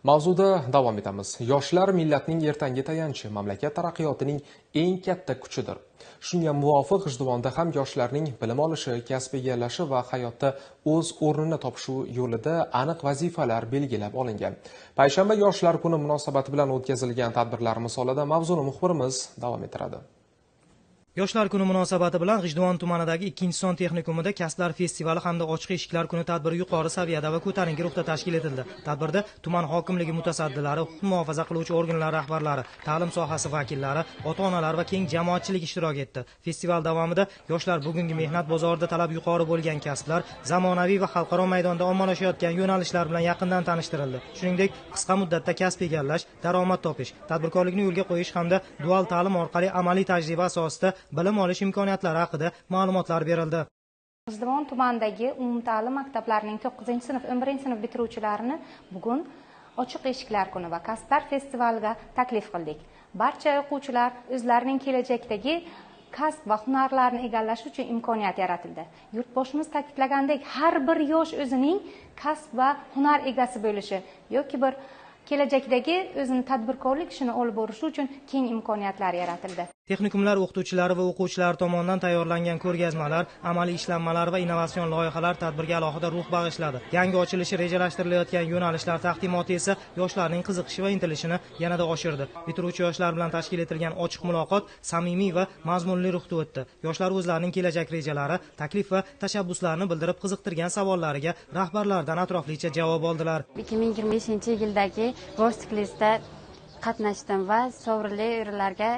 Mavzuda davom etamiz. Yoshlar millatning ertangi tayanchi, mamlakat taraqqiyotining eng katta kuchidir. Shunga muvofiq G'ijduvonda ham yoshlarning bilim olishi, kasb egallashi va hayotda o'z o'rnini topishi yo'lida aniq vazifalar belgilab olingan. Payshanba yoshlar kuni munosabati bilan o'tkazilgan tadbirlar misolida mavzuni muxbirimiz davom ettiradi. Yoshlar kuni munosabati bilan G'ijduvon tumanidagi 2-son texnikumida Kasblar festivali hamda ochiq eshiklar kuni tadbiri yuqori saviyada va ko'tarinki ruhda tashkil etildi. Tadbirda tuman hokimligi mutasaddilari, huquq muhofaza qiluvchi organlar rahbarlari, ta'lim sohasi vakillari, ota-onalar va keng jamoatchilik ishtirok etdi. Festival davomida yoshlar bugungi mehnat bozorida talab yuqori bo'lgan kasblar, zamonaviy va xalqaro maydonda ommalashayotgan yo'nalishlar bilan yaqindan tanishtirildi. Shuningdek, qisqa muddatda kasb egallash, daromad topish, tadbirkorlikni yo'lga qo'yish hamda dual ta'lim orqali amaliy tajriba asosida bilim olish imkoniyatlari haqida ma'lumotlar berildi. G'ijduvon tumanidagi umumta'lim maktablarining 9-sinf, 11-sinf bitiruvchilarini bugun ochiq eshiklar kuni va kasblar festivaliga taklif qildik. Barcha o'quvchilar o'zlarining kelajakdagi kasb va hunarlarni egallash uchun imkoniyat yaratildi. Yurtboshimiz ta'kidlagandek, har bir yosh o'zining kasb va hunar egasi bo'lishi yoki bir kelajakdagi o'zini tadbirkorlik ishini olib borishi uchun keng imkoniyatlar yaratildi. Texnikumlar o'qituvchilari va o'quvchilari tomonidan tayyorlangan ko'rgazmalar, amaliy ishlanmalar va innovatsion loyihalar tadbirga alohida ruh bag'ishladi. Yangi ochilishi rejalashtirilayotgan yo'nalishlar taqdimoti esa yoshlarning qiziqishi va intilishini yanada oshirdi. Bitiruvchi yoshlar bilan tashkil etilgan ochiq muloqot samimiy va mazmunli ruhda o'tdi. Yoshlar o'zlarining kelajak rejalari, taklif va tashabbuslarini bildirib, qiziqtirgan savollariga rahbarlardan atroflicha javob oldilar. 2025-yildagi Vostiklistda qatnashdim va sovrinli o'rinlarga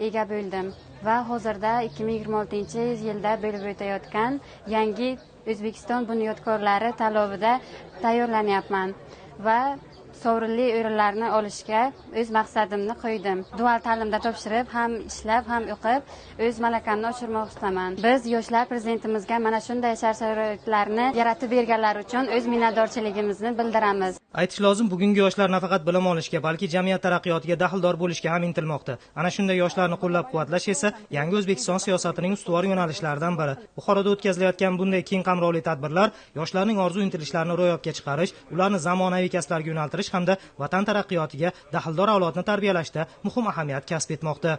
ega bo'ldim va hozirda 2026-yilda bo'lib o'tayotgan yangi O'zbekiston bunyodkorlari tanlovida tayyorlanyapman va sovrinli o'rinlarni olishga o'z maqsadimni qo'ydim. Dual ta'limda topshirib, ham ishlab, ham o'qib, o'z malakamni oshirmoqchiman. Biz yoshlar prezidentimizga mana shunday shart-sharoitlarni yaratib berganlari uchun o'z minnatdorchiligimizni bildiramiz. Aytish lozim, bugungi yoshlar nafaqat bilim olishga, balki jamiyat taraqqiyotiga daxldor bo'lishga ham intilmoqda. Ana shunday yoshlarni qo'llab-quvvatlash esa yangi O'zbekiston siyosatining ustuvor yo'nalishlaridan biri. Buxoroda o'tkazilayotgan bunday keng qamrovli tadbirlar yoshlarning orzu-intilishlarini ro'yobga chiqarish, ularni zamonaviy kasblarga yo'naltirish hamda vatan taraqqiyotiga daxldor avlodni tarbiyalashda muhim ahamiyat kasb etmoqda.